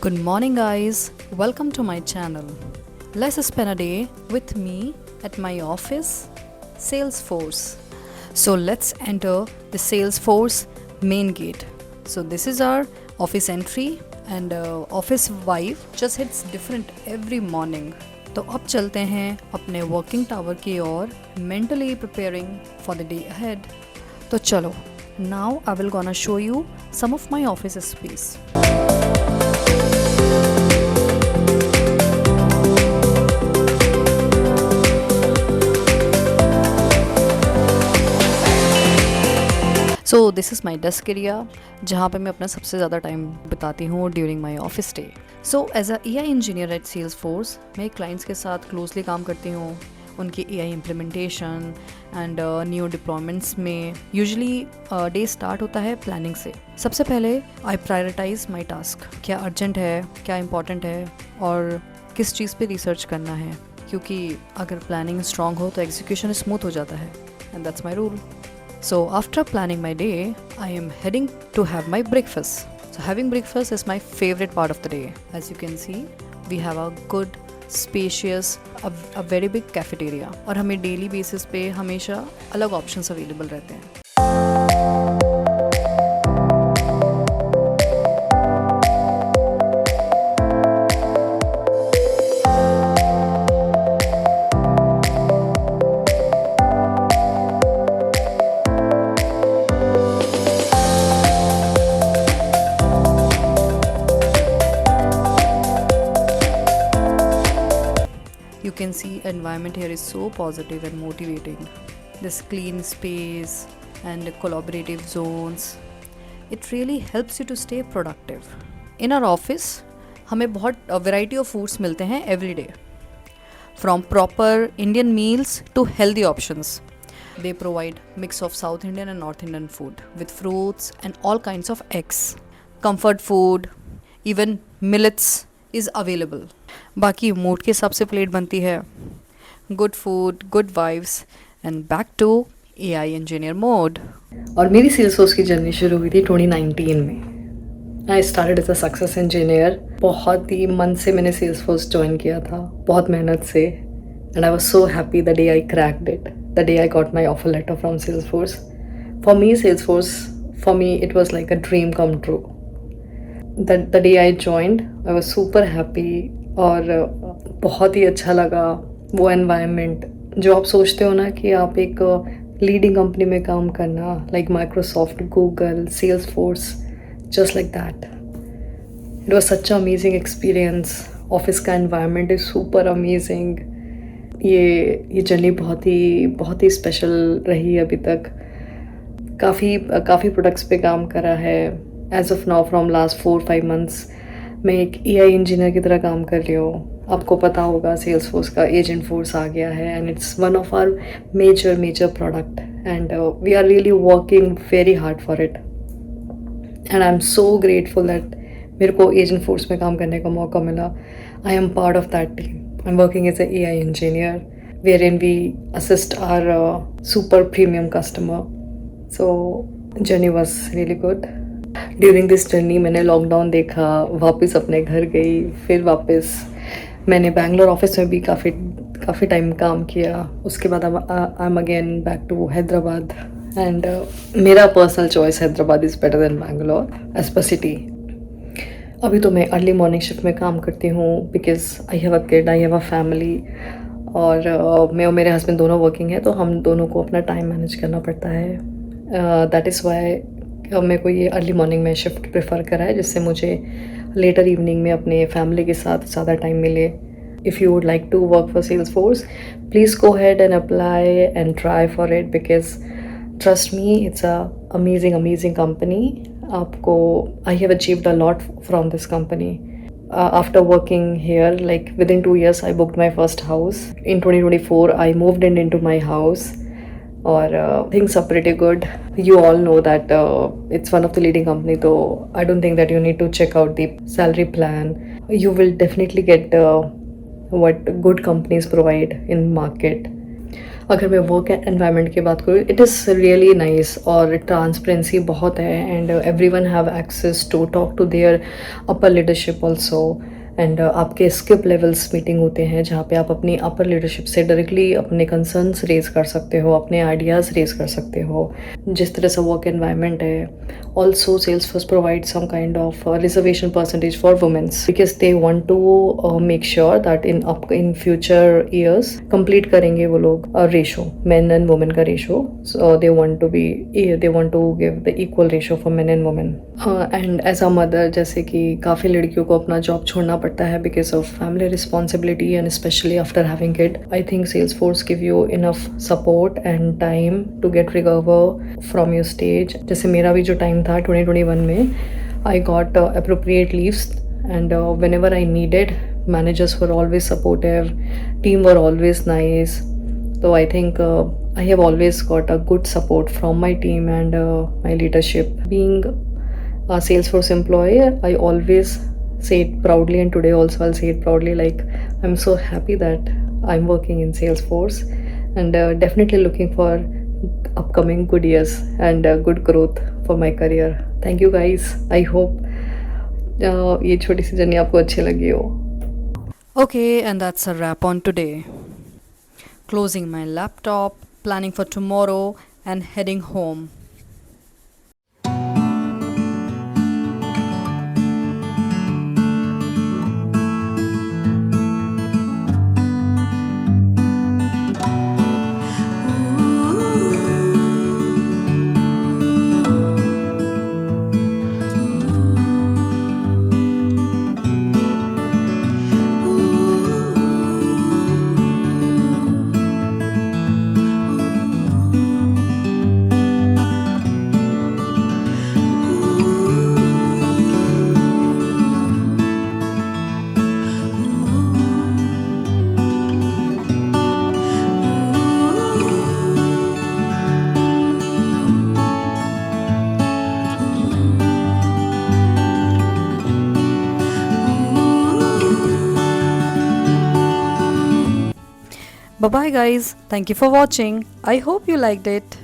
Good morning, guys. Welcome to my channel. Let's spend a day with me at my office, Salesforce. So let's enter the Salesforce main gate. So this is our office entry and office vibe just hits different every morning. तो अब चलते हैं अपने working tower की ओर, mentally preparing for the day ahead. तो चलो, now I will gonna show you some of my office space. So this is my desk area जहाँ पे मैं अपना सबसे ज़्यादा टाइम बिताती हूँ during my office day. So as a AI engineer at Salesforce मैं क्लाइंट्स के साथ क्लोजली काम करती हूँ उनकी AI implementation and new deployments में. यूजुअली डे स्टार्ट होता है प्लानिंग से. सबसे पहले आई प्रायोरिटाइज माई टास्क. क्या अर्जेंट है, क्या इंपॉर्टेंट है और किस चीज़ पे रिसर्च करना है, क्योंकि अगर प्लानिंग स्ट्रॉन्ग हो तो एग्जीक्यूशन स्मूथ हो जाता है. And that's my rule. So after planning my day, I am heading to have my breakfast. So having breakfast is my favorite part of the day. As you can see, we have a good, spacious, a very big cafeteria. और हमें daily basis पे हमेशा अलग options available रहते हैं. You can see environment here is so positive and motivating. This clean space and collaborative zones, it really helps you to stay productive. In our office, हमें बहुत variety of foods मिलते हैं every day. From proper Indian meals to healthy options. They provide mix of South Indian and North Indian food with fruits and all kinds of eggs. Comfort food, even millets is available. बाकी mood के हिसाब से plate बनती है. Good food, good vibes and back to AI engineer mode. और मेरी Salesforce की journey शुरू हुई थी 2019 में. I started as a success engineer. बहुत ही मन से मैंने सेल्सफोर्स ज्वाइन किया था, बहुत मेहनत से. And I was so happy the day I cracked it, the day I got my offer letter from Salesforce. For me Salesforce, for me it was like a dream come true. The day I joined I was super happy और बहुत ही अच्छा लगा वो environment. जो आप सोचते हो ना कि आप एक लीडिंग कंपनी में काम करना, like Microsoft, Google, Salesforce, just like that. It was such a amazing experience. Office का एनवायरनमेंट इज़ सुपर अमेजिंग. ये जर्नी बहुत ही स्पेशल रही अभी तक. काफ़ी प्रोडक्ट्स पे काम करा है. As of now from last 4-5 months मैं एक AI इंजीनियर की तरह काम कर रही हूँ. आपको पता होगा सेल्सफोर्स का एजेंट फोर्स आ गया है and it's one of our major product and we are really working very hard for it. And I am so grateful that मेरे को एजेंट फोर्स में काम करने का मौका मिला. I am part of that team. I am working as a AI engineer where in we assist our super premium customer. So journey was really good. During this journey मैंने lockdown देखा, वापस अपने घर गई, फिर वापस मैंने बैंगलोर ऑफिस में भी काफ़ी टाइम काम किया. उसके बाद I am again back to Hyderabad and मेरा personal choice Hyderabad is better than Bangalore as per city. अभी तो मैं अर्ली मॉर्निंग शिफ्ट में काम करती हूँ because I have a kid, I have a family. और मैं और मेरे हस्बैंड दोनों वर्किंग है, तो हम दोनों को अपना टाइम मैनेज करना पड़ता है. दैट इज़ वाई मेरे को ये अर्ली मॉर्निंग में शिफ्ट प्रेफर करा है, जिससे मुझे लेटर इवनिंग में अपने फैमिली के साथ ज़्यादा टाइम मिले. If you would like to work for Salesforce, please go ahead and apply and try for it because trust me it's a amazing company. आपको I have achieved a lot from this company. After working here, like within 2 years, I booked my first house. In 2024, I moved into my house. Or things are pretty good. You all know that it's one of the leading company, so I don't think that you need to check out the salary plan. You will definitely get what good companies provide in market. अगर मैं work environment की बात करूँ, it is really nice और transparency बहुत है and everyone have access to talk to their upper leadership also. And आपके skip levels meeting होते हैं जहाँ पे आप अपनी अपर लीडरशिप से डायरेक्टली अपने कंसर्न्स रेज कर सकते हो, अपने आइडियाज़ रेज कर सकते हो। जिस तरह से वर्क एनवायरनमेंट है, also Salesforce provide some kind of reservation percentage for womens because they want to make sure that in future years complete करेंगे वो लोग रेशो, मेन एंड वुमेन का ratio. So they want to give the equal ratio for men and women. And as a mother, जैसे कि काफ़ी लड़कियों को अपना जॉब छोड़ना पड़ता है because of family responsibility and specially after having kid, I think Salesforce give you enough support and time to get recover from your stage. जैसे मेरा भी जो टाइम था 2021 में, I got appropriate leaves and whenever I needed, managers were always supportive, team were always nice. So I think I have always got a good support from my team and my leadership. Being a Salesforce employee, I always say it proudly, and today also I'll say it proudly, like I'm so happy that I'm working in Salesforce and definitely looking for upcoming good years and good growth for my career. Thank you guys. I hope ये छोटी सी journey आपको अच्छी लगी हो. Okay, and that's a wrap on today. Closing my laptop, planning for tomorrow, and heading home. Bye bye, guys. Thank you for watching. I hope you liked it.